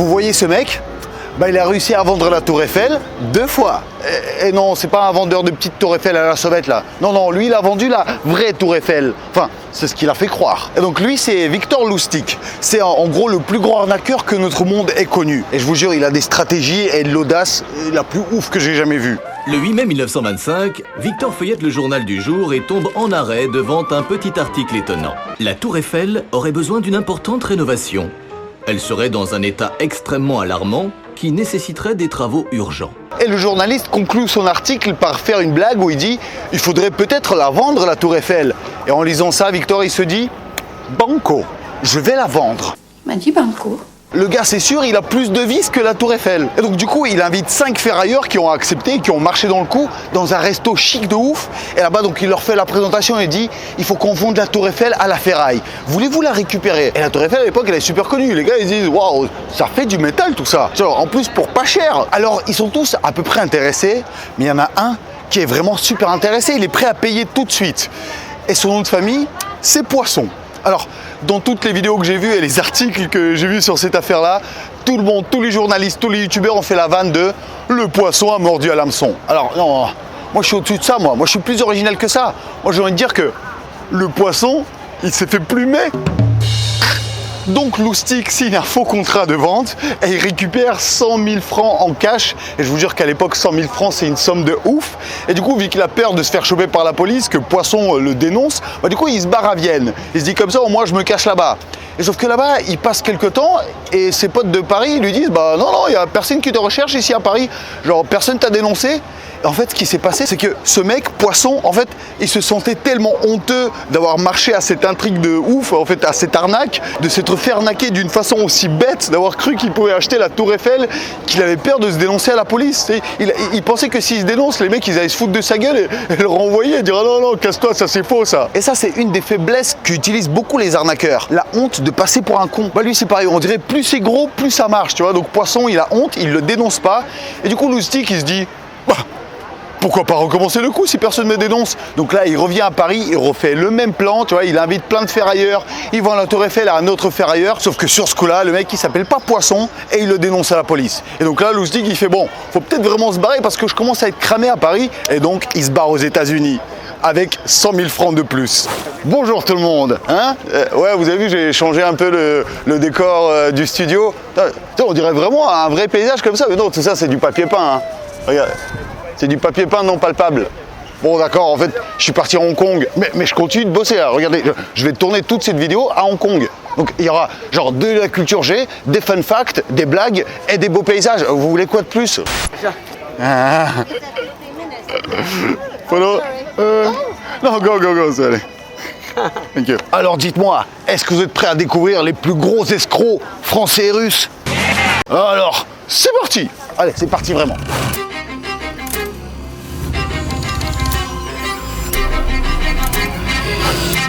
Vous voyez ce mec? Il a réussi à vendre la Tour Eiffel 2 fois. Et non, c'est pas un vendeur de petites Tour Eiffel à la sauvette là. Non, lui il a vendu la vraie Tour Eiffel. Enfin, c'est ce qu'il a fait croire. Et donc lui c'est Victor Lustig. C'est en gros le plus grand arnaqueur que notre monde ait connu. Et je vous jure, il a des stratégies et de l'audace la plus ouf que j'ai jamais vue. Le 8 mai 1925, Victor feuillette le journal du jour et tombe en arrêt devant un petit article étonnant. La Tour Eiffel aurait besoin d'une importante rénovation. Elle serait dans un état extrêmement alarmant qui nécessiterait des travaux urgents. Et le journaliste conclut son article par faire une blague où il dit « Il faudrait peut-être la vendre, la Tour Eiffel ». Et en lisant ça, Victor, il se dit « Banco, je vais la vendre ». M'a dit banco. Le gars, c'est sûr, il a plus de vis que la Tour Eiffel. Et donc du coup, il invite 5 ferrailleurs qui ont accepté, qui ont marché dans le coup, dans un resto chic de ouf. Et là-bas, donc il leur fait la présentation et dit « Il faut qu'on fonde la Tour Eiffel à la ferraille. Voulez-vous la récupérer ?» Et la Tour Eiffel, à l'époque, elle est super connue. Les gars, ils disent « Waouh, ça fait du métal tout ça. En plus, pour pas cher. » Alors, ils sont tous à peu près intéressés, mais il y en a un qui est vraiment super intéressé. Il est prêt à payer tout de suite. Et son nom de famille, c'est Poisson. Alors, dans toutes les vidéos que j'ai vues et les articles que j'ai vus sur cette affaire-là, tout le monde, tous les journalistes, tous les youtubeurs ont fait la vanne de « le poisson a mordu à l'hameçon ». Alors non, moi je suis au-dessus de ça, moi je suis plus original que ça. Moi j'ai envie de dire que le poisson, il s'est fait plumer. Donc Lustig signe un faux contrat de vente et il récupère 100 000 francs en cash. Et je vous jure qu'à l'époque, 100 000 francs, c'est une somme de ouf. Et du coup, vu qu'il a peur de se faire choper par la police, que Poisson le dénonce, du coup, il se barre à Vienne. Il se dit comme ça, au moins, je me cache là-bas. Et sauf que là-bas, il passe quelques temps et ses potes de Paris lui disent « non, il n'y a personne qui te recherche ici à Paris. Genre, personne t'a dénoncé ». Et en fait, ce qui s'est passé, c'est que ce mec, Poisson, en fait, il se sentait tellement honteux d'avoir marché à cette intrigue de ouf, en fait, à cette arnaque, de s'être fait arnaquer d'une façon aussi bête, d'avoir cru qu'il pouvait acheter la Tour Eiffel, qu'il avait peur de se dénoncer à la police. Il pensait que s'il se dénonce, les mecs, ils allaient se foutre de sa gueule et le renvoyer et dire « non, casse-toi, ça c'est faux, ça ». Et ça, c'est une des faiblesses qu'utilisent beaucoup les arnaqueurs. La honte de passer pour un con. Lui, c'est pareil, on dirait plus c'est gros, plus ça marche, tu vois. Donc Poisson, il a honte, il le dénonce pas. Et du coup, Lustig, il se dit pourquoi pas recommencer le coup si personne ne me dénonce? Donc là, il revient à Paris, il refait le même plan, tu vois, il invite plein de ferrailleurs, il vend la Tour Eiffel à un autre ferrailleur, sauf que sur ce coup-là, le mec, il s'appelle pas Poisson et il le dénonce à la police. Et donc là, Lustig, il fait bon, faut peut-être vraiment se barrer parce que je commence à être cramé à Paris. Et donc, il se barre aux États-Unis avec 100 000 francs de plus. Bonjour tout le monde, hein? Ouais, vous avez vu, j'ai changé un peu le décor du studio. On dirait vraiment un vrai paysage comme ça, mais non, tout ça, c'est du papier peint, hein. Regarde. C'est du papier peint non palpable. Bon d'accord, en fait, je suis parti à Hong Kong, mais je continue de bosser. Alors, regardez, je vais tourner toute cette vidéo à Hong Kong. Donc il y aura genre de la culture G, des fun facts, des blagues et des beaux paysages. Vous voulez quoi de plus? Non, go, ça allait. Thank you. Alors dites-moi, est-ce que vous êtes prêts à découvrir les plus gros escrocs français et russes? Alors, c'est parti. Allez, c'est parti vraiment.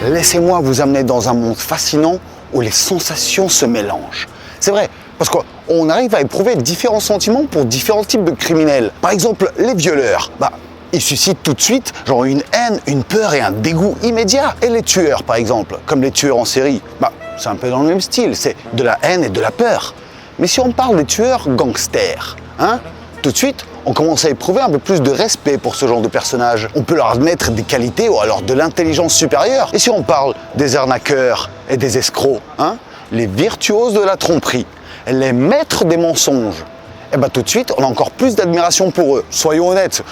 Laissez-moi vous amener dans un monde fascinant où les sensations se mélangent. C'est vrai, parce qu'on arrive à éprouver différents sentiments pour différents types de criminels. Par exemple, les violeurs, ils suscitent tout de suite genre une haine, une peur et un dégoût immédiat. Et les tueurs, par exemple, comme les tueurs en série, c'est un peu dans le même style, c'est de la haine et de la peur. Mais si on parle des tueurs gangsters, tout de suite, on commence à éprouver un peu plus de respect pour ce genre de personnages. On peut leur admettre des qualités ou alors de l'intelligence supérieure. Et si on parle des arnaqueurs et des escrocs, les virtuoses de la tromperie, les maîtres des mensonges, tout de suite, on a encore plus d'admiration pour eux. Soyons honnêtes,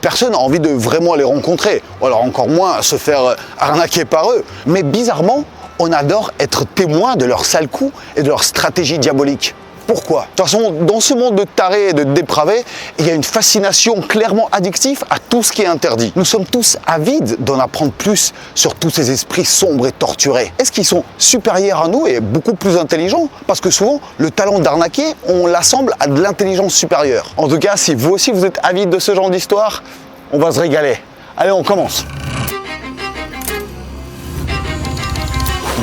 personne n'a envie de vraiment les rencontrer, ou alors encore moins se faire arnaquer par eux. Mais bizarrement, on adore être témoin de leurs sales coups et de leurs stratégies diaboliques. Pourquoi? De toute façon, dans ce monde de tarés et de dépravés, il y a une fascination clairement addictive à tout ce qui est interdit. Nous sommes tous avides d'en apprendre plus sur tous ces esprits sombres et torturés. Est-ce qu'ils sont supérieurs à nous et beaucoup plus intelligents? Parce que souvent, le talent d'arnaquer, on l'assemble à de l'intelligence supérieure. En tout cas, si vous aussi vous êtes avide de ce genre d'histoire, on va se régaler. Allez, on commence.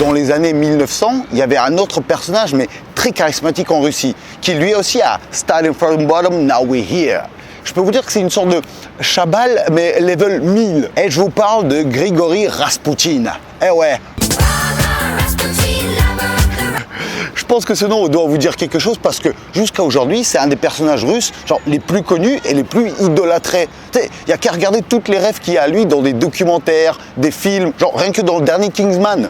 Dans les années 1900, il y avait un autre personnage, mais très charismatique en Russie, qui lui aussi a « Starting from the bottom, now we're here ». Je peux vous dire que c'est une sorte de Chabal, mais level 1000. Et je vous parle de Grigory Raspoutine. Eh ouais. Je je pense que ce nom doit vous dire quelque chose parce que jusqu'à aujourd'hui, c'est un des personnages russes genre, les plus connus et les plus idolâtrés. Il n'y a qu'à regarder toutes les rêves qu'il y a à lui dans des documentaires, des films, genre rien que dans le dernier Kingsman.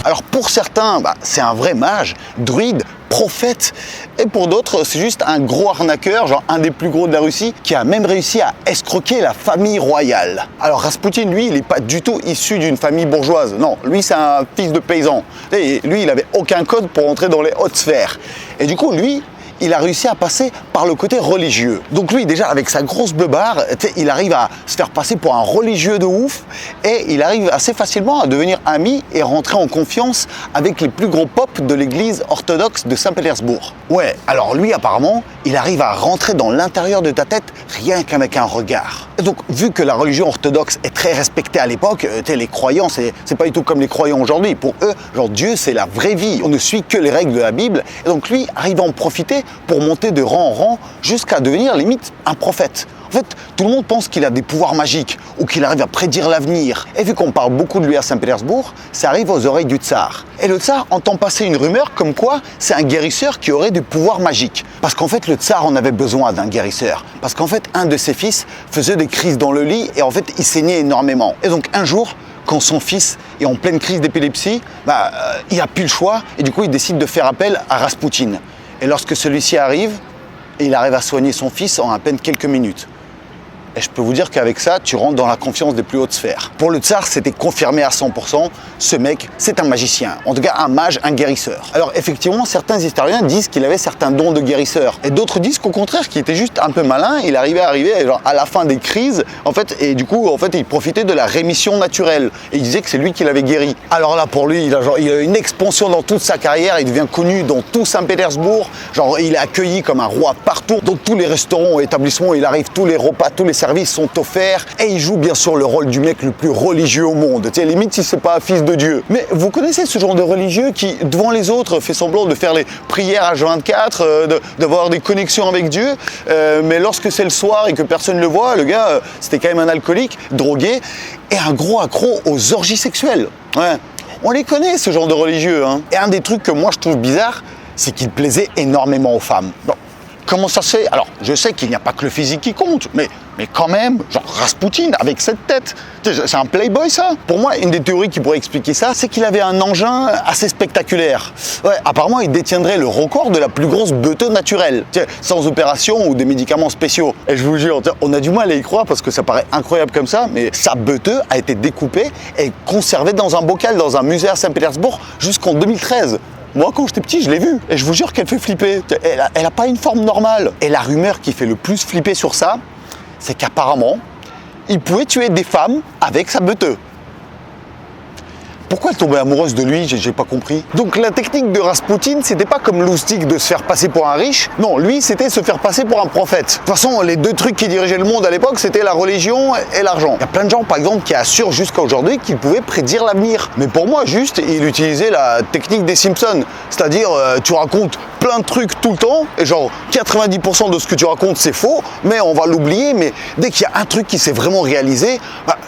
Alors pour certains, c'est un vrai mage, druide, prophète, et pour d'autres, c'est juste un gros arnaqueur, genre un des plus gros de la Russie, qui a même réussi à escroquer la famille royale. Alors Rasputin, lui, il n'est pas du tout issu d'une famille bourgeoise. Non, lui, c'est un fils de paysan. Et lui, il n'avait aucun code pour entrer dans les hautes sphères. Et du coup, lui, il a réussi à passer par le côté religieux. Donc lui, déjà, avec sa grosse beubare, il arrive à se faire passer pour un religieux de ouf et il arrive assez facilement à devenir ami et rentrer en confiance avec les plus gros pop de l'église orthodoxe de Saint-Pétersbourg. Ouais, alors lui, apparemment, il arrive à rentrer dans l'intérieur de ta tête rien qu'avec un regard. Et donc, vu que la religion orthodoxe est très respectée à l'époque, les croyants, c'est pas du tout comme les croyants aujourd'hui. Pour eux, genre Dieu, c'est la vraie vie. On ne suit que les règles de la Bible. Et donc lui arrive à en profiter pour monter de rang en rang jusqu'à devenir limite un prophète. En fait, tout le monde pense qu'il a des pouvoirs magiques ou qu'il arrive à prédire l'avenir. Et vu qu'on parle beaucoup de lui à Saint-Pétersbourg, ça arrive aux oreilles du tsar. Et le tsar entend passer une rumeur comme quoi c'est un guérisseur qui aurait des pouvoirs magiques. Parce qu'en fait, le tsar en avait besoin d'un guérisseur. Parce qu'en fait, un de ses fils faisait des crises dans le lit et en fait, il saignait énormément. Et donc un jour, quand son fils est en pleine crise d'épilepsie, il n'a plus le choix et du coup, il décide de faire appel à Rasputin. Et lorsque celui-ci arrive, il arrive à soigner son fils en à peine quelques minutes. Et je peux vous dire qu'avec ça, tu rentres dans la confiance des plus hautes sphères. Pour le tsar, c'était confirmé à 100%, ce mec, c'est un magicien. En tout cas, un mage, un guérisseur. Alors effectivement, certains historiens disent qu'il avait certains dons de guérisseur. Et d'autres disent qu'au contraire, qu'il était juste un peu malin. Il arrivait genre, à la fin des crises, en fait, et du coup, en fait, il profitait de la rémission naturelle. Et il disait que c'est lui qui l'avait guéri. Alors là, pour lui, il a une expansion dans toute sa carrière. Il devient connu dans tout Saint-Pétersbourg. Genre, il est accueilli comme un roi partout. Dans tous les restaurants et établissements, il arrive, tous les repas, tous les services sont offerts et il joue bien sûr le rôle du mec le plus religieux au monde. Tu sais, limite si c'est pas un fils de Dieu. Mais vous connaissez ce genre de religieux qui, devant les autres, fait semblant de faire les prières H24, d'avoir des connexions avec Dieu, mais lorsque c'est le soir et que personne ne le voit, le gars, c'était quand même un alcoolique, drogué et un gros accro aux orgies sexuelles. Ouais. On les connaît, ce genre de religieux. Hein. Et un des trucs que moi je trouve bizarre, c'est qu'il plaisait énormément aux femmes. Bon. Comment ça se fait? Alors, je sais qu'il n'y a pas que le physique qui compte, mais quand même, genre Rasputin, avec cette tête, c'est un playboy ça? Pour moi, une des théories qui pourrait expliquer ça, c'est qu'il avait un engin assez spectaculaire. Ouais, apparemment, il détiendrait le record de la plus grosse beuteuse naturelle, sans opération ou des médicaments spéciaux. Et je vous jure, on a du mal à y croire parce que ça paraît incroyable comme ça, mais sa beuteuse a été découpée et conservée dans un bocal dans un musée à Saint-Pétersbourg jusqu'en 2013. Moi, quand j'étais petit, je l'ai vue. Et je vous jure qu'elle fait flipper. Elle n'a pas une forme normale. Et la rumeur qui fait le plus flipper sur ça, c'est qu'apparemment, il pouvait tuer des femmes avec sa beuteuse. Pourquoi elle tombait amoureuse de lui? J'ai pas compris. Donc la technique de Rasputin, c'était pas comme Loustic de se faire passer pour un riche. Non, lui, c'était se faire passer pour un prophète. De toute façon, les deux trucs qui dirigeaient le monde à l'époque, c'était la religion et l'argent. Il y a plein de gens, par exemple, qui assurent jusqu'à aujourd'hui qu'ils pouvaient prédire l'avenir. Mais pour moi, juste, il utilisait la technique des Simpsons. C'est-à-dire, tu racontes plein de trucs tout le temps, et genre 90% de ce que tu racontes, c'est faux, mais on va l'oublier. Mais dès qu'il y a un truc qui s'est vraiment réalisé,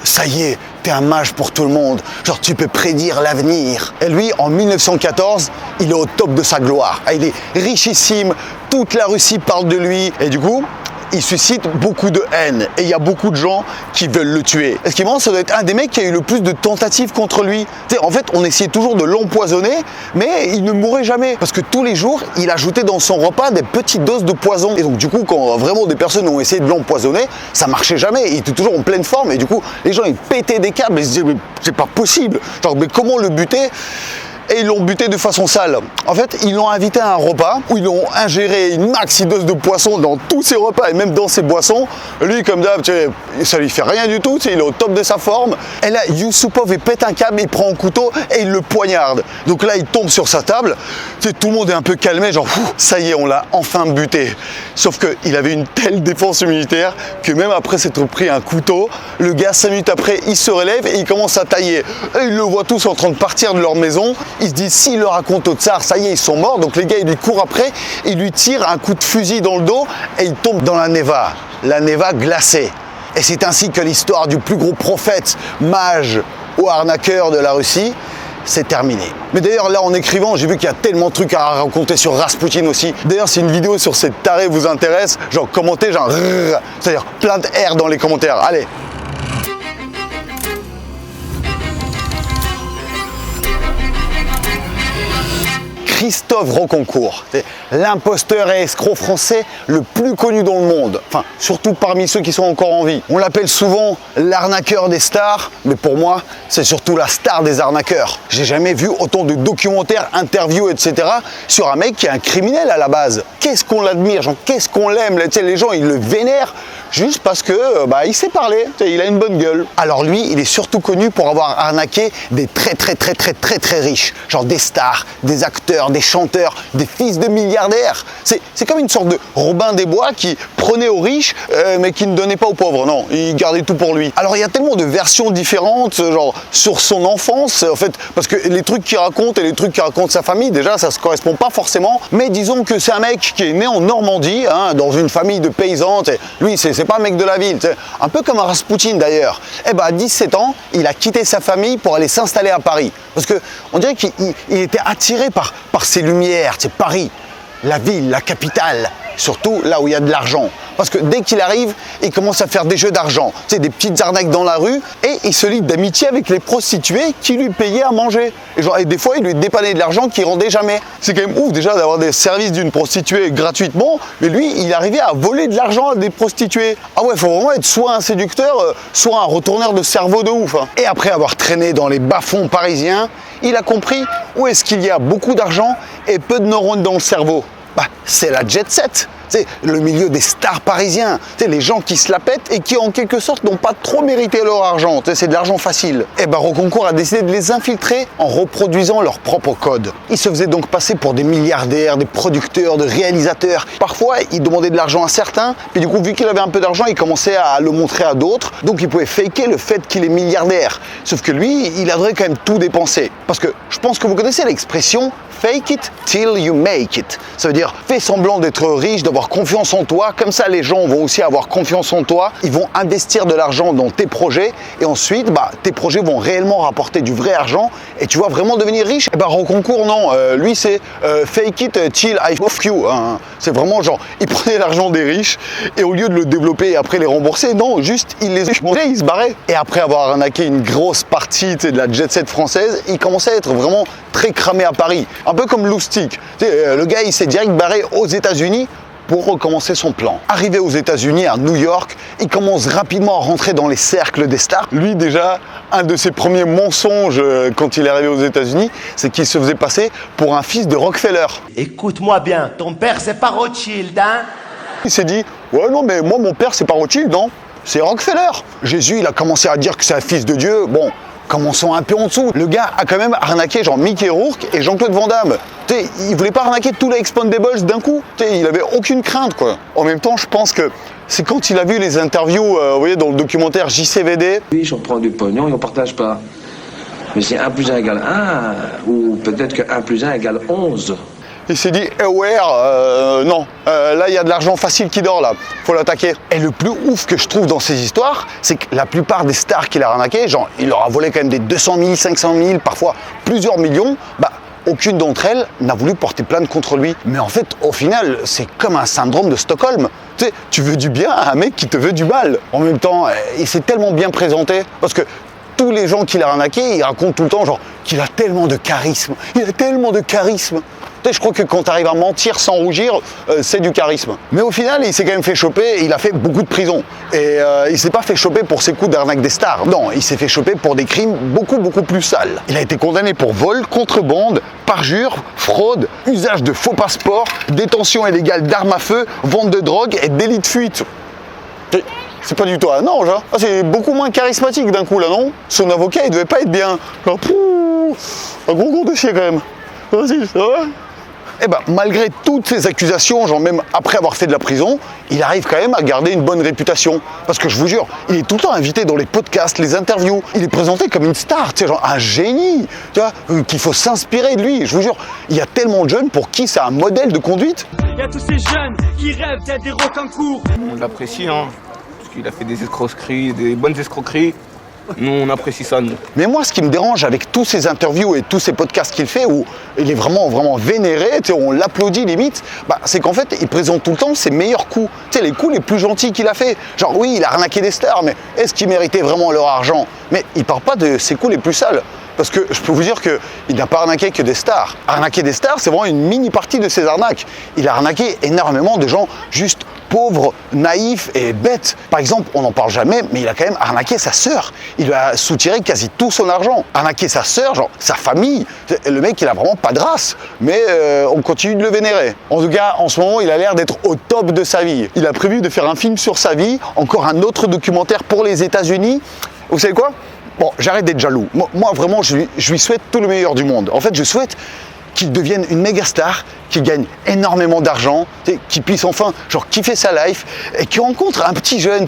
ça y est, t'es un mage pour tout le monde. Genre, tu peux prédire l'avenir. Et lui, en 1914, il est au top de sa gloire. Il est richissime, toute la Russie parle de lui. Et du coup, il suscite beaucoup de haine. Et il y a beaucoup de gens qui veulent le tuer. Et ce qui est marrant, ça doit être un des mecs qui a eu le plus de tentatives contre lui. En fait, on essayait toujours de l'empoisonner, mais il ne mourait jamais. Parce que tous les jours, il ajoutait dans son repas des petites doses de poison. Et donc, du coup, quand vraiment des personnes ont essayé de l'empoisonner, ça marchait jamais. Il était toujours en pleine forme. Et du coup, les gens, ils pétaient des câbles. Ils se disaient, mais c'est pas possible. Genre, mais comment le buter? Et ils l'ont buté de façon sale. En fait, ils l'ont invité à un repas où ils l'ont ingéré une maxi dose de poisson dans tous ses repas et même dans ses boissons. Lui, comme d'hab, ça lui fait rien du tout, il est au top de sa forme. Et là, Yusupov, il pète un câble, il prend un couteau et il le poignarde. Donc là, il tombe sur sa table. Tout le monde est un peu calmé, genre, ça y est, on l'a enfin buté. Sauf qu'il avait une telle défense immunitaire que même après s'être pris un couteau, le gars, 5 minutes après, il se relève et il commence à tailler. Et ils le voient tous en train de partir de leur maison. Il se dit, s'il le raconte au tsar, ça y est, ils sont morts. Donc les gars, ils lui courent après, ils lui tirent un coup de fusil dans le dos et il tombe dans la Neva glacée. Et c'est ainsi que l'histoire du plus gros prophète, mage ou arnaqueur de la Russie c'est terminé. Mais d'ailleurs, là, en écrivant, j'ai vu qu'il y a tellement de trucs à raconter sur Rasputin aussi. D'ailleurs, si une vidéo sur cette tarée vous intéresse, genre commentez, genre rrr, c'est-à-dire plein de R dans les commentaires. Allez. Christophe Rocancourt, c'est l'imposteur et escroc français le plus connu dans le monde, enfin surtout parmi ceux qui sont encore en vie. On l'appelle souvent l'arnaqueur des stars, mais pour moi c'est surtout la star des arnaqueurs. J'ai jamais vu autant de documentaires, interviews, etc. sur un mec qui est un criminel à la base. Qu'est-ce qu'on l'admire, genre qu'est-ce qu'on l'aime, les gens ils le vénèrent juste parce que il sait parler, il a une bonne gueule. Alors lui, il est surtout connu pour avoir arnaqué des très riches, genre des stars, des acteurs, des chanteurs, des fils de milliardaires. C'est comme une sorte de Robin des Bois qui prenait aux riches mais qui ne donnait pas aux pauvres. Non, il gardait tout pour lui. Alors il y a tellement de versions différentes, genre sur son enfance, en fait, parce que les trucs qu'il raconte et les trucs qu'il raconte sa famille, déjà ça se correspond pas forcément. Mais disons que c'est un mec qui est né en Normandie, hein, dans une famille de paysans. Lui, c'est pas un mec de la ville, un peu comme un Rasputin d'ailleurs. À 17 ans, il a quitté sa famille pour aller s'installer à Paris. Parce que on dirait qu'il était attiré par ces lumières, Paris, la ville, la capitale, surtout là où il y a de l'argent. Parce que dès qu'il arrive, il commence à faire des jeux d'argent, des petites arnaques dans la rue, et il se lie d'amitié avec les prostituées qui lui payaient à manger. Et des fois, il lui dépannait de l'argent qu'il rendait jamais. C'est quand même ouf déjà d'avoir des services d'une prostituée gratuitement, mais lui, il arrivait à voler de l'argent à des prostituées. Ah ouais, il faut vraiment être soit un séducteur, soit un retourneur de cerveau de ouf. Hein. Et après avoir traîné dans les bas-fonds parisiens, il a compris où est-ce qu'il y a beaucoup d'argent et peu de neurones dans le cerveau. C'est la jet set, c'est le milieu des stars parisiens, c'est les gens qui se la pètent et qui en quelque sorte n'ont pas trop mérité leur argent, c'est de l'argent facile. Rocancourt a décidé de les infiltrer en reproduisant leur propre code. Ils se faisaient donc passer pour des milliardaires, des producteurs, des réalisateurs. Parfois, ils demandaient de l'argent à certains, puis du coup, vu qu'il avait un peu d'argent, il commençait à le montrer à d'autres, donc il pouvait faker le fait qu'il est milliardaire. Sauf que lui, il adorait quand même tout dépenser. Parce que je pense que vous connaissez l'expression fake it till you make it. Ça veut dire fais semblant d'être riche, d'avoir confiance en toi, comme ça les gens vont aussi avoir confiance en toi, ils vont investir de l'argent dans tes projets et ensuite tes projets vont réellement rapporter du vrai argent et tu vas vraiment devenir riche. Rocancourt non, lui c'est fake it till I fuck you. Hein. C'est vraiment genre, il prenait l'argent des riches et au lieu de le développer et après les rembourser, non, juste il les montait, il se barrait. Et après avoir arnaqué une grosse partie de la jet set française, il commençait à être vraiment très cramé à Paris. Un peu comme Loustic. Le gars, il s'est direct barré aux États-Unis pour recommencer son plan. Arrivé aux États-Unis, à New York, il commence rapidement à rentrer dans les cercles des stars. Lui, déjà, un de ses premiers mensonges quand il est arrivé aux États-Unis, c'est qu'il se faisait passer pour un fils de Rockefeller. Écoute-moi bien, ton père, c'est pas Rothschild, hein? Il s'est dit, ouais, non, mais moi, mon père, c'est pas Rothschild, non, c'est Rockefeller. Jésus, il a commencé à dire que c'est un fils de Dieu. Bon, commençons un peu en dessous. Le gars a quand même arnaqué genre Mickey Rourke et Jean-Claude Van Damme. Il voulait pas arnaquer tous les Expendables d'un coup. Il avait aucune crainte quoi. En même temps, je pense que c'est quand il a vu les interviews, vous voyez, dans le documentaire JCVD. Oui, j'en prends du pognon et on partage pas. Mais c'est 1 plus 1 égale 1, ou peut-être que 1 plus 1 égale 11. Il s'est dit, non, là il y a de l'argent facile qui dort là, faut l'attaquer. Et le plus ouf que je trouve dans ces histoires, c'est que la plupart des stars qu'il a arnaquées, genre il leur a volé quand même des 200 000, 500 000, parfois plusieurs millions, aucune d'entre elles n'a voulu porter plainte contre lui. Mais en fait, au final, c'est comme un syndrome de Stockholm. Tu veux du bien à un mec qui te veut du mal. En même temps, il s'est tellement bien présenté, parce que tous les gens qu'il a arnaqués, ils racontent tout le temps genre qu'il a tellement de charisme. Il a tellement de charisme. Je crois que quand tu arrives à mentir sans rougir, c'est du charisme. Mais au final, il s'est quand même fait choper et il a fait beaucoup de prison. Et il s'est pas fait choper pour ses coups d'arnaque des stars. Non, il s'est fait choper pour des crimes beaucoup plus sales. Il a été condamné pour vol, contrebande, parjure, fraude, usage de faux passeports, détention illégale d'armes à feu, vente de drogue et délit de fuite. C'est pas du tout un ange, hein. C'est beaucoup moins charismatique d'un coup là, non? Son avocat, il devait pas être bien. Genre, un gros dossier quand même. Vas-y, ça va? Malgré toutes ces accusations, genre même après avoir fait de la prison, il arrive quand même à garder une bonne réputation. Parce que je vous jure, il est tout le temps invité dans les podcasts, les interviews. Il est présenté comme une star, genre un génie, qu'il faut s'inspirer de lui. Je vous jure, il y a tellement de jeunes pour qui c'est un modèle de conduite. Il y a tous ces jeunes qui rêvent d'être des Rocancourt. On l'apprécie, hein, parce qu'il a fait des escroqueries, des bonnes escroqueries. Nous, on apprécie ça, nous. Mais moi, ce qui me dérange avec tous ces interviews et tous ces podcasts qu'il fait, où il est vraiment, vraiment vénéré, on l'applaudit limite, c'est qu'en fait, il présente tout le temps ses meilleurs coups. Les coups les plus gentils qu'il a fait. Genre, oui, il a arnaqué des stars, mais est-ce qu'il méritait vraiment leur argent? Mais il parle pas de ses coups les plus sales. Parce que je peux vous dire qu'il n'a pas arnaqué que des stars. Arnaquer des stars, c'est vraiment une mini-partie de ses arnaques. Il a arnaqué énormément de gens juste pauvres, naïfs et bêtes. Par exemple, on n'en parle jamais, mais il a quand même arnaqué sa sœur. Il lui a soutiré quasi tout son argent. Arnaquer sa sœur, genre sa famille. Le mec, il a vraiment pas de race. Mais on continue de le vénérer. En tout cas, en ce moment, il a l'air d'être au top de sa vie. Il a prévu de faire un film sur sa vie, encore un autre documentaire pour les États-Unis. Vous savez quoi? Bon, j'arrête d'être jaloux. Moi vraiment, je lui souhaite tout le meilleur du monde. En fait, je souhaite qu'il devienne une méga star, qu'il gagne énormément d'argent, qu'il puisse enfin kiffer sa life et qu'il rencontre un petit jeune,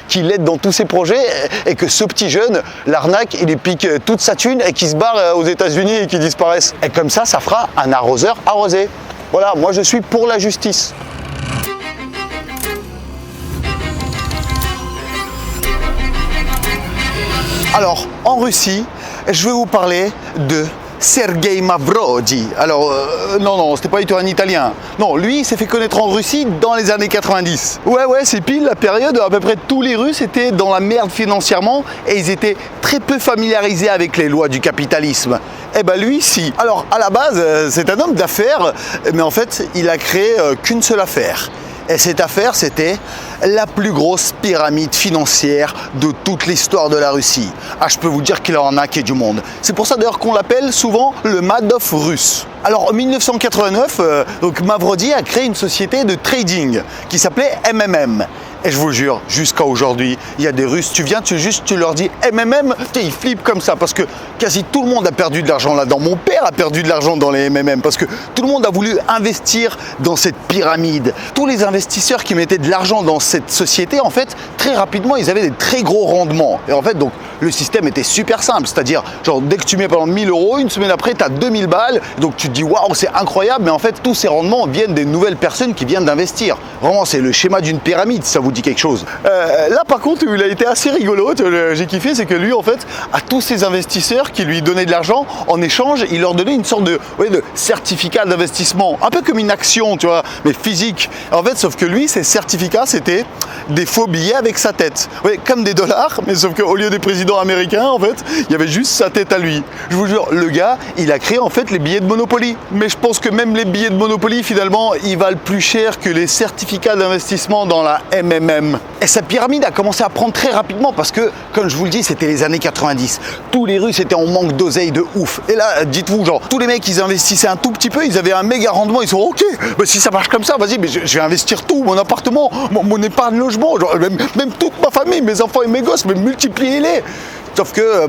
qui l'aide dans tous ses projets et que ce petit jeune l'arnaque, il lui pique toute sa thune et qu'il se barre aux États-Unis et qu'il disparaisse. Et comme ça fera un arroseur arrosé. Voilà, moi je suis pour la justice. Alors, en Russie, je vais vous parler de Sergei Mavroди. Alors, non, c'était pas du tout un Italien. Non, lui, il s'est fait connaître en Russie dans les années 90. Ouais, c'est pile la période où à peu près tous les Russes étaient dans la merde financièrement et ils étaient très peu familiarisés avec les lois du capitalisme. Eh ben lui, si. Alors, à la base, c'est un homme d'affaires, mais en fait, il a créé qu'une seule affaire. Et cette affaire, c'était la plus grosse pyramide financière de toute l'histoire de la Russie. Ah, je peux vous dire qu'il a arnaqué du monde. C'est pour ça d'ailleurs qu'on l'appelle souvent le Madoff russe. Alors en 1989, Mavroди a créé une société de trading qui s'appelait MMM. Et je vous jure, jusqu'à aujourd'hui, il y a des Russes, tu leur dis MMM, ils flippent comme ça parce que quasi tout le monde a perdu de l'argent là-dedans. Mon père a perdu de l'argent dans les MMM parce que tout le monde a voulu investir dans cette pyramide. Tous les investisseurs qui mettaient de l'argent dans cette société, en fait, très rapidement, ils avaient des très gros rendements. Et en fait, donc, le système était super simple. C'est-à-dire, dès que tu mets par exemple 1000 €, une semaine après, tu as 2000 balles. Donc tu te dis, waouh, c'est incroyable. Mais en fait, tous ces rendements viennent des nouvelles personnes qui viennent d'investir. Vraiment, c'est le schéma d'une pyramide, si ça vous dit quelque chose. Là, par contre, où il a été assez rigolo, j'ai kiffé, c'est que lui, en fait, à tous ces investisseurs qui lui donnaient de l'argent, en échange, il leur donnait une sorte de certificat d'investissement. Un peu comme une action, tu vois, mais physique. En fait, sauf que lui, ces certificats, c'était des faux billets avec sa tête. Oui, comme des dollars, mais sauf qu'au lieu des présidents américains, en fait, il y avait juste sa tête à lui. Je vous jure, le gars, il a créé en fait les billets de Monopoly. Mais je pense que même les billets de Monopoly, finalement, ils valent plus cher que les certificats d'investissement dans la MMM. Et sa pyramide a commencé à prendre très rapidement parce que, comme je vous le dis, c'était les années 90. Tous les Russes étaient en manque d'oseille de ouf. Et là, dites-vous, tous les mecs, ils investissaient un tout petit peu, ils avaient un méga rendement, ils sont ok, si ça marche comme ça, vas-y, mais je vais investir tout, mon appartement, mon épargne logement, même toute ma famille, mes enfants et mes gosses, mais multipliez-les. Sauf que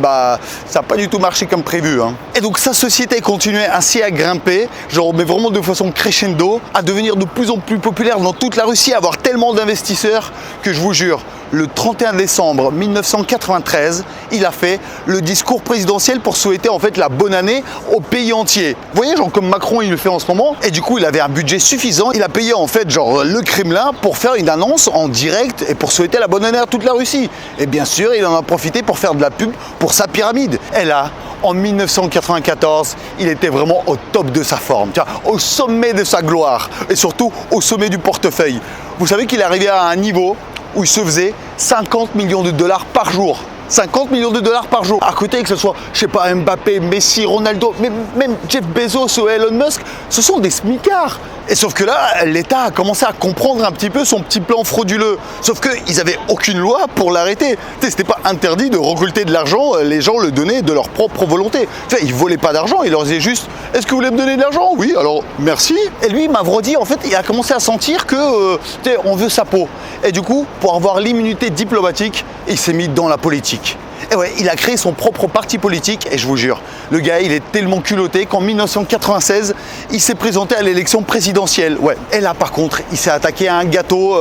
ça n'a pas du tout marché comme prévu. Et donc sa société continuait ainsi à grimper, mais vraiment de façon crescendo, à devenir de plus en plus populaire dans toute la Russie, à avoir tellement d'investisseurs que je vous jure, le 31 décembre 1993, il a fait le discours présidentiel pour souhaiter en fait la bonne année au pays entier. Vous voyez, comme Macron il le fait en ce moment, et du coup il avait un budget suffisant, il a payé en fait le Kremlin pour faire une annonce en direct et pour souhaiter la bonne année à toute la Russie. Et bien sûr, il en a profité pour faire de la pub pour sa pyramide. Et là, en 1994, il était vraiment au top de sa forme, au sommet de sa gloire et surtout au sommet du portefeuille. Vous savez qu'il est arrivé à un niveau où il se faisait 50 millions de dollars par jour. 50 millions de dollars par jour. À côté, que ce soit, je sais pas, Mbappé, Messi, Ronaldo, même Jeff Bezos ou Elon Musk, ce sont des smicards. Et sauf que là, l'État a commencé à comprendre un petit peu son petit plan frauduleux. Sauf qu'ils n'avaient aucune loi pour l'arrêter. C'était pas interdit de récolter de l'argent, les gens le donnaient de leur propre volonté. Ils volaient pas d'argent, ils leur disaient juste « Est-ce que vous voulez me donner de l'argent ?» « Oui, alors merci. » Et lui, Mavroди, en fait, il a commencé à sentir que on veut sa peau. Et du coup, pour avoir l'immunité diplomatique, il s'est mis dans la politique. Et ouais, il a créé son propre parti politique et je vous jure, le gars, il est tellement culotté qu'en 1996, il s'est présenté à l'élection présidentielle. Ouais. Et là, par contre, il s'est attaqué à un gâteau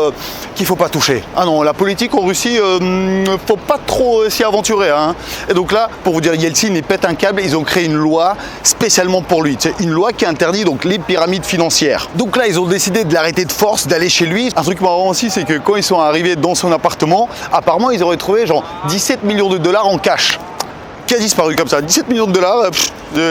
qu'il faut pas toucher. Ah non, la politique en Russie, faut pas trop s'y aventurer. Et donc là, pour vous dire, Yeltsin, il pète un câble, ils ont créé une loi spécialement pour lui. C'est une loi qui interdit donc les pyramides financières. Donc là, ils ont décidé de l'arrêter de force, d'aller chez lui. Un truc marrant aussi, c'est que quand ils sont arrivés dans son appartement, apparemment, ils auraient trouvé 17 millions de dollars en cash qui a disparu comme ça. 17 millions de dollars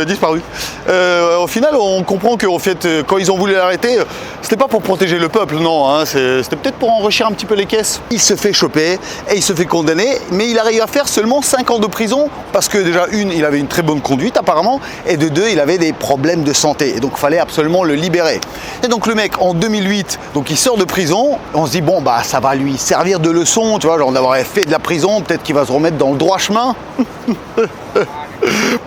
disparu. Au final, on comprend qu'en fait, quand ils ont voulu l'arrêter, c'était pas pour protéger le peuple, non, hein, c'était peut-être pour enrichir un petit peu les caisses. Il se fait choper et il se fait condamner, mais il arrive à faire seulement 5 ans de prison parce que déjà, il avait une très bonne conduite apparemment, et de deux, il avait des problèmes de santé. Et donc, il fallait absolument le libérer. Et donc, le mec, en 2008, donc il sort de prison, on se dit, bon, bah, ça va lui servir de leçon, tu vois, genre d'avoir fait de la prison, peut-être qu'il va se remettre dans le droit chemin.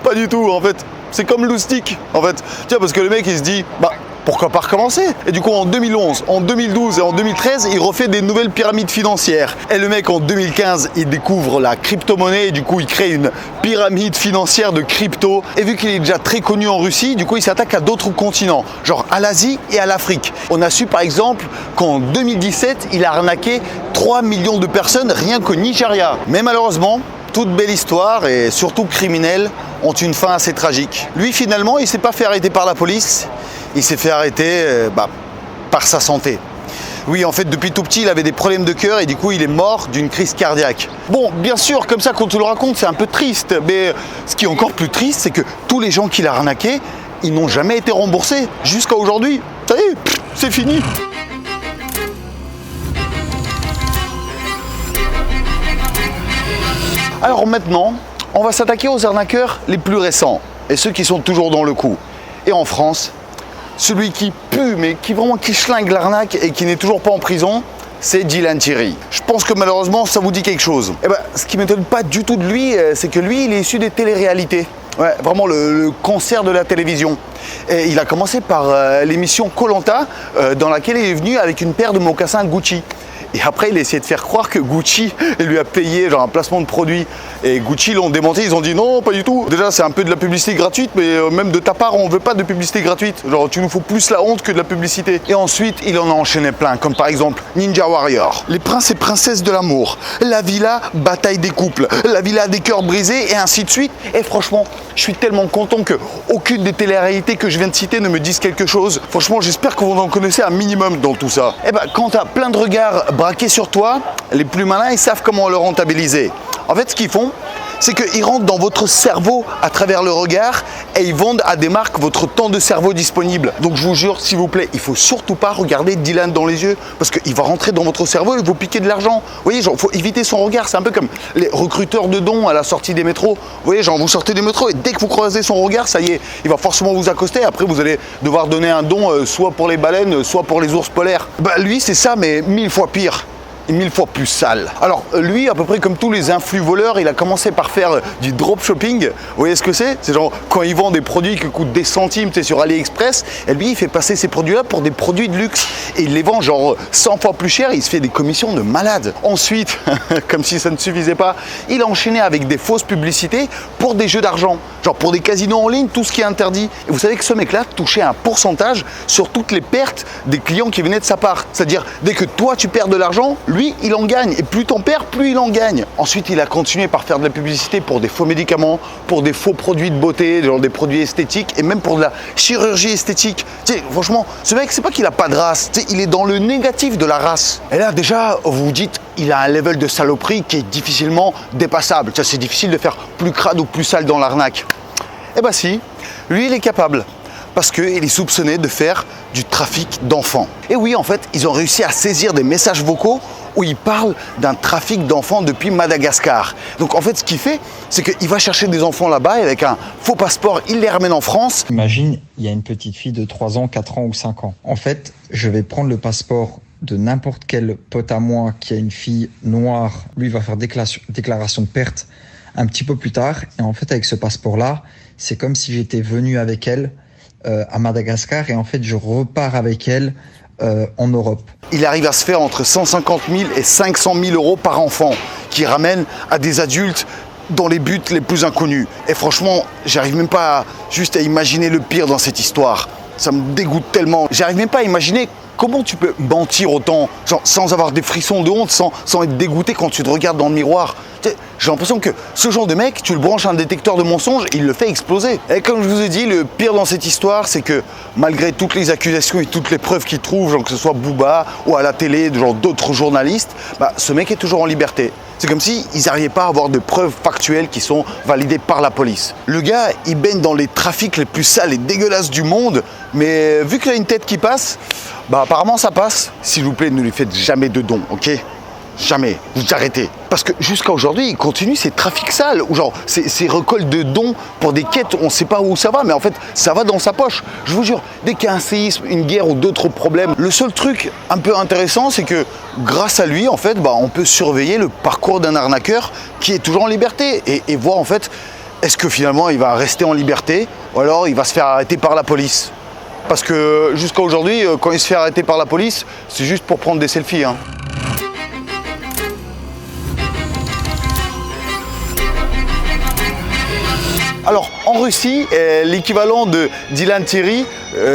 Pas du tout en fait, c'est comme Loustic en fait. Tiens, parce que le mec il se dit, bah pourquoi pas recommencer? Et du coup en 2011, en 2012 et en 2013, il refait des nouvelles pyramides financières. Et le mec en 2015, il découvre la crypto-monnaie et du coup il crée une pyramide financière de crypto. Et vu qu'il est déjà très connu en Russie, du coup il s'attaque à d'autres continents, genre à l'Asie et à l'Afrique. On a su par exemple qu'en 2017, il a arnaqué 3 millions de personnes rien qu'au Nigeria. Mais malheureusement, toute belle histoire et surtout criminelle ont une fin assez tragique. Lui finalement, il ne s'est pas fait arrêter par la police, il s'est fait arrêter par sa santé. Oui, en fait, depuis tout petit, il avait des problèmes de cœur et du coup, il est mort d'une crise cardiaque. Bon, bien sûr, comme ça, quand on le raconte, c'est un peu triste. Mais ce qui est encore plus triste, c'est que tous les gens qu'il a arnaqués, ils n'ont jamais été remboursés jusqu'à aujourd'hui. Ça y est, c'est fini. Alors maintenant, on va s'attaquer aux arnaqueurs les plus récents et ceux qui sont toujours dans le coup. Et en France, celui qui pue, mais qui schlingue l'arnaque et qui n'est toujours pas en prison, c'est Dylan Thierry. Je pense que malheureusement, ça vous dit quelque chose. Et ce qui ne m'étonne pas du tout de lui, c'est que lui, il est issu des téléréalités. Ouais, vraiment le cancer de la télévision. Et il a commencé par l'émission Koh-Lanta, dans laquelle il est venu avec une paire de mocassins Gucci. Et après, il a essayé de faire croire que Gucci lui a payé genre un placement de produit. Et Gucci l'ont démenti, ils ont dit non, pas du tout. Déjà, c'est un peu de la publicité gratuite, mais même de ta part, on veut pas de publicité gratuite. Genre, tu nous fous plus la honte que de la publicité. Et ensuite, il en a enchaîné plein, comme par exemple Ninja Warrior, les princes et princesses de l'amour, la villa, bataille des couples, la villa des cœurs brisés, et ainsi de suite. Et franchement, je suis tellement content que aucune des téléréalités que je viens de citer ne me dise quelque chose. Franchement, j'espère que vous en connaissez un minimum dans tout ça. Et quand t'as plein de regards braqués sur toi, les plus malins, ils savent comment le rentabiliser. En fait, ce qu'ils font, c'est qu'ils rentrent dans votre cerveau à travers le regard et ils vendent à des marques votre temps de cerveau disponible. Donc je vous jure, s'il vous plaît, il faut surtout pas regarder Dylan dans les yeux parce qu'il va rentrer dans votre cerveau et vous piquer de l'argent. Vous voyez, genre, faut éviter son regard. C'est un peu comme les recruteurs de dons à la sortie des métros. Vous voyez, genre, vous sortez des métros et dès que vous croisez son regard, ça y est, il va forcément vous accoster. Après, vous allez devoir donner un don soit pour les baleines, soit pour les ours polaires. Lui, c'est ça, mais 1000 fois pire. 1000 fois plus sale. Alors lui, à peu près comme tous les influx voleurs, il a commencé par faire du dropshipping. Vous voyez ce que c'est? C'est genre quand il vend des produits qui coûtent des centimes, tu sais, sur AliExpress, et lui il fait passer ces produits-là pour des produits de luxe. Et il les vend genre 100 fois plus cher, il se fait des commissions de malade. Ensuite, comme si ça ne suffisait pas, il a enchaîné avec des fausses publicités pour des jeux d'argent. Genre pour des casinos en ligne, tout ce qui est interdit. Et vous savez que ce mec-là touchait un pourcentage sur toutes les pertes des clients qui venaient de sa part. C'est-à-dire, dès que toi tu perds de l'argent, lui, il en gagne. Et plus t'en perds, plus il en gagne. Ensuite, il a continué par faire de la publicité pour des faux médicaments, pour des faux produits de beauté, genre des produits esthétiques, et même pour de la chirurgie esthétique. Tu sais, franchement, ce mec, c'est pas qu'il a pas de race. Tu sais, il est dans le négatif de la race. Et là, déjà, vous vous dites, il a un level de saloperie qui est difficilement dépassable. Tu sais, c'est difficile de faire plus crade ou plus sale dans l'arnaque. Eh ben si, lui, il est capable. Parce qu'il est soupçonné de faire du trafic d'enfants. Et oui, en fait, ils ont réussi à saisir des messages vocaux où il parle d'un trafic d'enfants depuis Madagascar. Donc en fait, ce qu'il fait, c'est qu'il va chercher des enfants là-bas et avec un faux passeport, il les ramène en France. Imagine, il y a une petite fille de 3 ans, 4 ans ou 5 ans. En fait, je vais prendre le passeport de n'importe quel pote à moi qui a une fille noire. Lui, il va faire déclaration de perte un petit peu plus tard. Et en fait, avec ce passeport-là, c'est comme si j'étais venu avec elle à Madagascar et en fait je repars avec elle en Europe. Il arrive à se faire entre 150 000 et 500 000 euros par enfant qui ramène à des adultes dans les buts les plus inconnus. Et franchement, j'arrive même pas juste à imaginer le pire dans cette histoire. Ça me dégoûte tellement. J'arrive même pas à imaginer comment tu peux mentir autant, genre, sans avoir des frissons de honte, sans être dégoûté quand tu te regardes dans le miroir. J'ai l'impression que ce genre de mec, tu le branches un détecteur de mensonges, il le fait exploser. Et comme je vous ai dit, le pire dans cette histoire, c'est que malgré toutes les accusations et toutes les preuves qu'il trouve, genre que ce soit Booba ou à la télé, genre d'autres journalistes, ce mec est toujours en liberté. C'est comme s'ils n'arrivaient pas à avoir de preuves factuelles qui sont validées par la police. Le gars, il baigne dans les trafics les plus sales et dégueulasses du monde, mais vu qu'il a une tête qui passe, apparemment ça passe. S'il vous plaît, ne lui faites jamais de dons, ok ? Jamais, vous arrêtez. Parce que jusqu'à aujourd'hui, il continue ces trafics sales, ou genre ces récoltes de dons pour des quêtes, on ne sait pas où ça va, mais en fait, ça va dans sa poche. Je vous jure, dès qu'il y a un séisme, une guerre ou d'autres problèmes, le seul truc un peu intéressant, c'est que grâce à lui, en fait, on peut surveiller le parcours d'un arnaqueur qui est toujours en liberté et voir en fait, est-ce que finalement il va rester en liberté ou alors il va se faire arrêter par la police. Parce que jusqu'à aujourd'hui, quand il se fait arrêter par la police, c'est juste pour prendre des selfies. Alors, en Russie, l'équivalent de Dylan Thierry,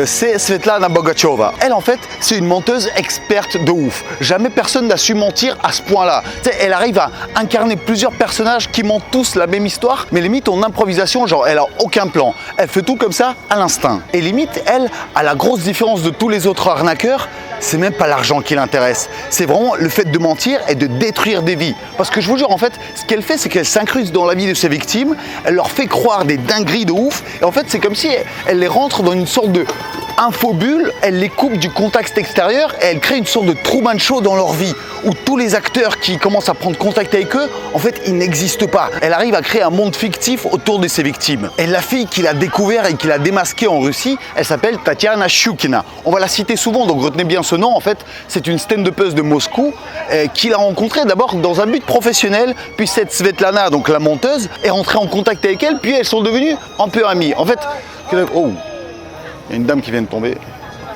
c'est Svetlana Bogachova. Elle, en fait, c'est une menteuse experte de ouf. Jamais personne n'a su mentir à ce point-là. Elle arrive à incarner plusieurs personnages qui mentent tous la même histoire, mais limite en improvisation, genre elle a aucun plan. Elle fait tout comme ça à l'instinct. Et limite, elle, à la grosse différence de tous les autres arnaqueurs, c'est même pas l'argent qui l'intéresse. C'est vraiment le fait de mentir et de détruire des vies. Parce que je vous jure, en fait, ce qu'elle fait, c'est qu'elle s'incruste dans la vie de ses victimes, elle leur fait croire des dingueries de ouf, et en fait, c'est comme si elle les rentre dans une sorte de infobulle, elle les coupe du contexte extérieur et elle crée une sorte de Truman Show dans leur vie, où tous les acteurs qui commencent à prendre contact avec eux, en fait, ils n'existent pas. Elle arrive à créer un monde fictif autour de ses victimes. Et la fille qu'il a découvert et qu'il a démasquée en Russie, elle s'appelle Tatiana Shukina. On va la citer souvent, donc retenez bien ce nom. En fait, c'est une stand-upeuse de Moscou qu'il a rencontrée d'abord dans un but professionnel, puis cette Svetlana, donc la menteuse, est rentrée en contact avec elle, puis elles sont devenues un peu amies. En fait, oh, il y a une dame qui vient de tomber.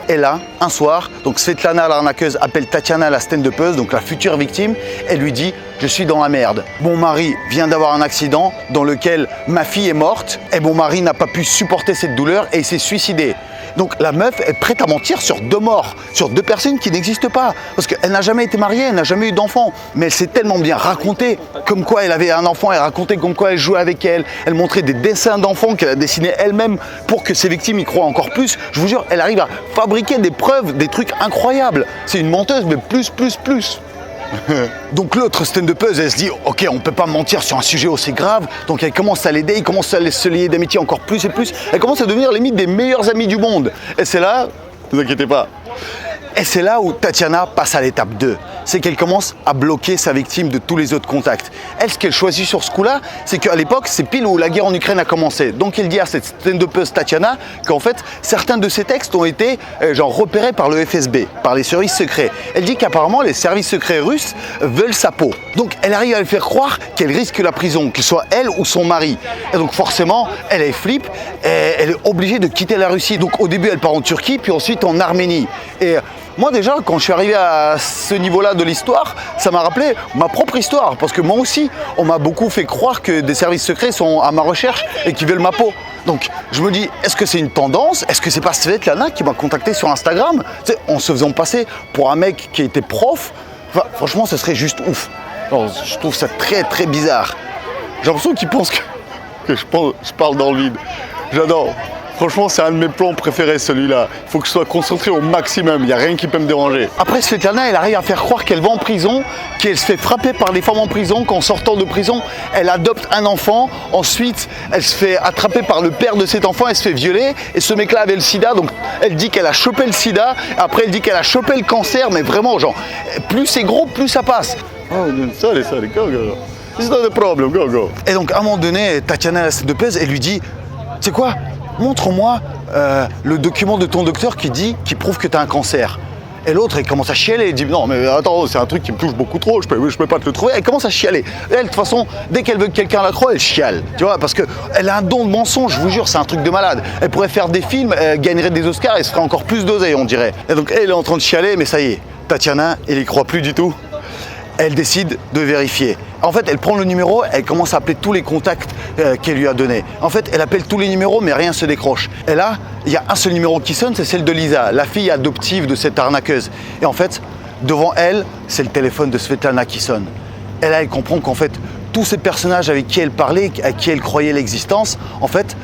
Et là, un soir, donc Svetlana l'arnaqueuse appelle Tatiana la stand-upeuse, donc la future victime, elle lui dit « Je suis dans la merde. Mon mari vient d'avoir un accident dans lequel ma fille est morte et mon mari n'a pas pu supporter cette douleur et il s'est suicidé. » Donc la meuf est prête à mentir sur 2 morts, sur 2 personnes qui n'existent pas. Parce qu'elle n'a jamais été mariée, elle n'a jamais eu d'enfant. Mais elle s'est tellement bien racontée comme quoi elle avait un enfant, elle racontait comme quoi elle jouait avec elle. Elle montrait des dessins d'enfants qu'elle a dessinés elle-même pour que ses victimes y croient encore plus. Je vous jure, elle arrive à fabriquer des preuves, des trucs incroyables. C'est une menteuse, mais plus. Donc l'autre stand-upeuse, elle se dit ok, on peut pas mentir sur un sujet aussi grave, donc elle commence à l'aider, il commence à se lier d'amitié encore plus et plus, elle commence à devenir limite des meilleurs amis du monde. Et c'est là, ne vous inquiétez pas, et c'est là où Tatiana passe à l'étape 2. C'est qu'elle commence à bloquer sa victime de tous les autres contacts. Elle, ce qu'elle choisit sur ce coup-là, c'est qu'à l'époque, c'est pile où la guerre en Ukraine a commencé. Donc elle dit à cette stand-upeuse Tatiana qu'en fait, certains de ses textes ont été repérés par le FSB, par les services secrets. Elle dit qu'apparemment, les services secrets russes veulent sa peau. Donc elle arrive à lui faire croire qu'elle risque la prison, que ce soit elle ou son mari. Et donc forcément, elle flippe et elle est obligée de quitter la Russie. Donc au début, elle part en Turquie, puis ensuite en Arménie. Et moi déjà, quand je suis arrivé à ce niveau-là de l'histoire, ça m'a rappelé ma propre histoire. Parce que moi aussi, on m'a beaucoup fait croire que des services secrets sont à ma recherche et qui veulent ma peau. Donc je me dis, est-ce que c'est une tendance? Est-ce que c'est pas Svetlana qui m'a contacté sur Instagram? Tu sais, en se faisant passer pour un mec qui était prof. Enfin, franchement, ce serait juste ouf. Alors, je trouve ça très bizarre. J'ai l'impression qu'il pense que je parle dans le vide. J'adore. Franchement, c'est un de mes plans préférés, celui-là. Il faut que je sois concentré au maximum, il n'y a rien qui peut me déranger. Après, Svetlana, elle arrive à faire croire qu'elle va en prison, qu'elle se fait frapper par des femmes en prison, qu'en sortant de prison, elle adopte un enfant. Ensuite, elle se fait attraper par le père de cet enfant, elle se fait violer. Et ce mec-là avait le sida, donc elle dit qu'elle a chopé le sida. Après, elle dit qu'elle a chopé le cancer, mais vraiment, genre, plus c'est gros, plus ça passe. Oh, sorry, go. It's not a problem, go. Et donc, à un moment donné, Tatiana, la stand-upeuse, elle lui dit, tu sais quoi? Montre-moi le document de ton docteur qui prouve que tu as un cancer. Et l'autre, elle commence à chialer, elle dit non mais attends, c'est un truc qui me touche beaucoup trop, je peux pas te le trouver. Elle commence à chialer. Elle, de toute façon, dès qu'elle veut que quelqu'un la croie, elle chiale. Tu vois, parce qu'elle a un don de mensonge, je vous jure, c'est un truc de malade. Elle pourrait faire des films, elle gagnerait des Oscars et se ferait encore plus d'oseille, on dirait. Et donc elle est en train de chialer, mais ça y est, Tatiana, elle y croit plus du tout. Elle décide de vérifier. En fait, elle prend le numéro, elle commence à appeler tous les contacts qu'elle lui a donnés. En fait, elle appelle tous les numéros, mais rien ne se décroche. Et là, il y a un seul numéro qui sonne, c'est celle de Lisa, la fille adoptive de cette arnaqueuse. Et en fait, devant elle, c'est le téléphone de Svetlana qui sonne. Et là, elle comprend qu'en fait, tous ces personnages avec qui elle parlait, à qui elle croyait l'existence, en fait,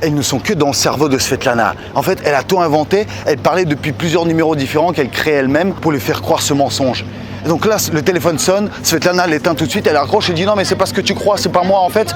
elles ne sont que dans le cerveau de Svetlana. En fait, elle a tout inventé, elle parlait depuis plusieurs numéros différents qu'elle créait elle-même pour lui faire croire ce mensonge. Et donc là, le téléphone sonne, Svetlana l'éteint tout de suite, elle accroche et dit non mais c'est pas ce que tu crois, c'est pas moi en fait.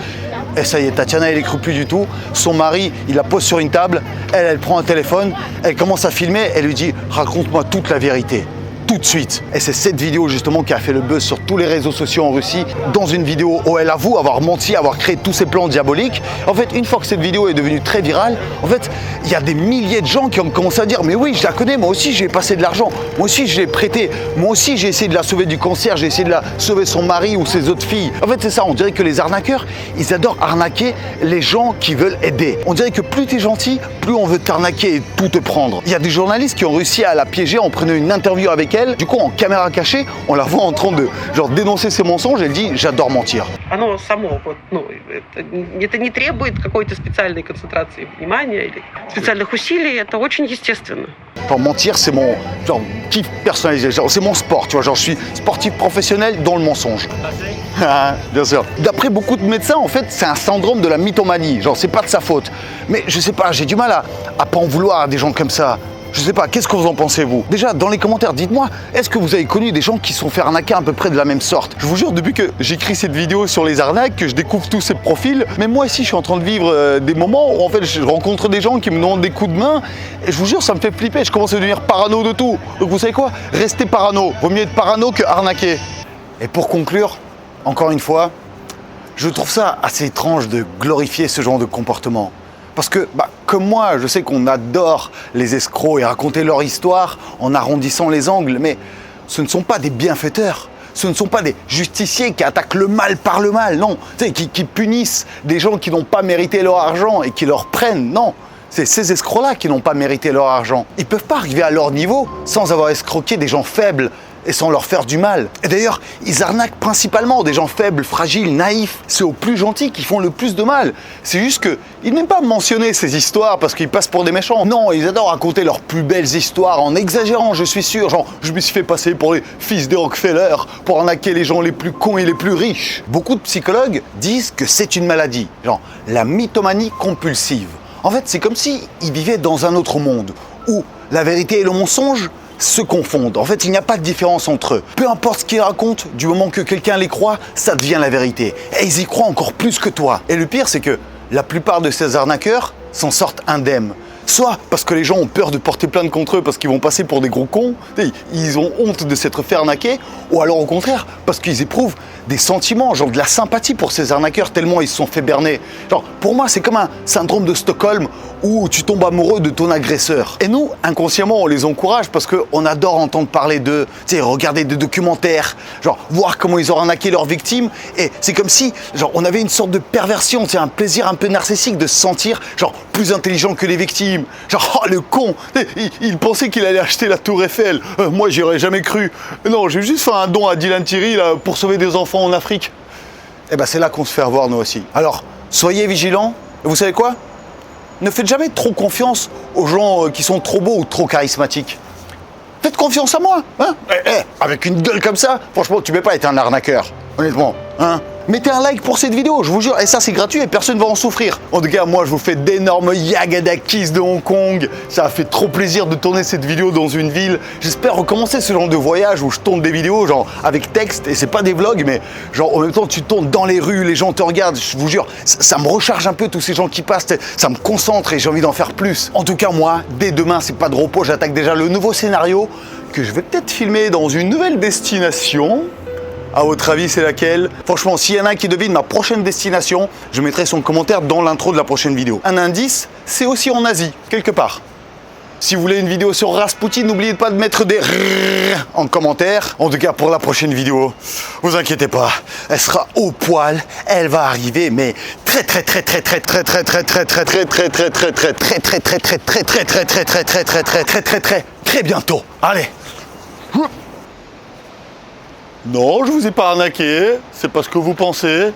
Et ça y est, Tatiana, elle écrit plus du tout. Son mari, il la pose sur une table, elle prend un téléphone, elle commence à filmer, elle lui dit raconte-moi toute la vérité. Tout de suite. Et c'est cette vidéo justement qui a fait le buzz sur tous les réseaux sociaux en Russie. Dans une vidéo où elle avoue avoir menti, avoir créé tous ces plans diaboliques. En fait, une fois que cette vidéo est devenue très virale, en fait, il y a des milliers de gens qui ont commencé à dire mais oui, je la connais, moi aussi j'ai passé de l'argent, moi aussi je l'ai prêté, moi aussi j'ai essayé de la sauver du cancer, j'ai essayé de la sauver son mari ou ses autres filles. En fait, c'est ça, on dirait que les arnaqueurs, ils adorent arnaquer les gens qui veulent aider. On dirait que plus t'es gentil, plus on veut t'arnaquer et tout te prendre. Il y a des journalistes qui ont réussi à la piéger en prenant une interview avec elle. Du coup, en caméra cachée, on la voit en train de dénoncer ses mensonges. Elle dit « j'adore mentir ». Оно само, это не требует какой-то специальной концентрации внимания или специальных усилий, это очень естественно. Mentir, c'est mon kiff personnalisé, c'est mon sport, tu vois, je suis sportif professionnel dans le mensonge. Bien sûr. D'après beaucoup de médecins, en fait, c'est un syndrome de la mythomanie, c'est pas de sa faute. Mais je sais pas, j'ai du mal à pas en vouloir à des gens comme ça. Je sais pas, qu'est-ce que vous en pensez vous? Déjà, dans les commentaires, dites-moi, est-ce que vous avez connu des gens qui se sont fait arnaquer à peu près de la même sorte? Je vous jure, depuis que j'écris cette vidéo sur les arnaques, que je découvre tous ces profils, mais moi aussi je suis en train de vivre des moments où en fait je rencontre des gens qui me demandent des coups de main, et je vous jure, ça me fait flipper, je commence à devenir parano de tout. Donc vous savez quoi? Restez parano, vaut mieux être parano que arnaquer. Et pour conclure, encore une fois, je trouve ça assez étrange de glorifier ce genre de comportement. Parce que, comme moi, je sais qu'on adore les escrocs et raconter leur histoire en arrondissant les angles, mais ce ne sont pas des bienfaiteurs. Ce ne sont pas des justiciers qui attaquent le mal par le mal, non. Qui punissent des gens qui n'ont pas mérité leur argent et qui leur prennent, non. C'est ces escrocs-là qui n'ont pas mérité leur argent. Ils ne peuvent pas arriver à leur niveau sans avoir escroqué des gens faibles et sans leur faire du mal. Et d'ailleurs, ils arnaquent principalement des gens faibles, fragiles, naïfs. C'est aux plus gentils qui font le plus de mal. C'est juste qu'ils n'aiment pas mentionner ces histoires parce qu'ils passent pour des méchants. Non, ils adorent raconter leurs plus belles histoires en exagérant, je suis sûr. Je me suis fait passer pour les fils des Rockefeller, pour arnaquer les gens les plus cons et les plus riches. Beaucoup de psychologues disent que c'est une maladie, la mythomanie compulsive. En fait, c'est comme s'ils vivaient dans un autre monde, où la vérité et le mensonge se confondent. En fait, il n'y a pas de différence entre eux. Peu importe ce qu'ils racontent, du moment que quelqu'un les croit, ça devient la vérité. Et ils y croient encore plus que toi. Et le pire, c'est que la plupart de ces arnaqueurs s'en sortent indemnes. Soit parce que les gens ont peur de porter plainte contre eux parce qu'ils vont passer pour des gros cons, ils ont honte de s'être fait arnaquer, ou alors au contraire, parce qu'ils éprouvent des sentiments, de la sympathie pour ces arnaqueurs tellement ils se sont fait berner. Pour moi, c'est comme un syndrome de Stockholm où tu tombes amoureux de ton agresseur. Et nous, inconsciemment, on les encourage parce qu'on adore entendre parler d'eux, regarder des documentaires, voir comment ils ont arnaqué leurs victimes. Et c'est comme si, on avait une sorte de perversion, un plaisir un peu narcissique de se sentir, plus intelligent que les victimes. Oh le con, il pensait qu'il allait acheter la Tour Eiffel. Moi, j'y aurais jamais cru. Non, j'ai juste fait un don à Dylan Thierry là, pour sauver des enfants en Afrique. Et c'est là qu'on se fait avoir nous aussi. Alors, soyez vigilants. Et vous savez quoi? Ne faites jamais trop confiance aux gens qui sont trop beaux ou trop charismatiques. Faites confiance à moi. Avec une gueule comme ça, franchement, tu ne peux pas être un arnaqueur. Honnêtement. Mettez un like pour cette vidéo, je vous jure. Et ça, c'est gratuit et personne ne va en souffrir. En tout cas, moi, je vous fais d'énormes yagadakis de Hong Kong. Ça a fait trop plaisir de tourner cette vidéo dans une ville. J'espère recommencer ce genre de voyage où je tourne des vidéos, avec texte. Et c'est pas des vlogs, mais en même temps, tu tournes dans les rues, les gens te regardent. Je vous jure, ça me recharge un peu tous ces gens qui passent. Ça me concentre et j'ai envie d'en faire plus. En tout cas, moi, dès demain, c'est pas de repos. J'attaque déjà le nouveau scénario que je vais peut-être filmer dans une nouvelle destination. À votre avis, c'est laquelle? Franchement, s'il y en a un qui devine ma prochaine destination, je mettrai son commentaire dans l'intro de la prochaine vidéo. Un indice, c'est aussi en Asie, quelque part. Si vous voulez une vidéo sur Rasputin, n'oubliez pas de mettre des rrrr en commentaire. En tout cas, pour la prochaine vidéo, vous inquiétez pas, elle sera au poil, elle va arriver, mais très bientôt. Allez. Non, je vous ai pas arnaqué, c'est pas ce que vous pensez.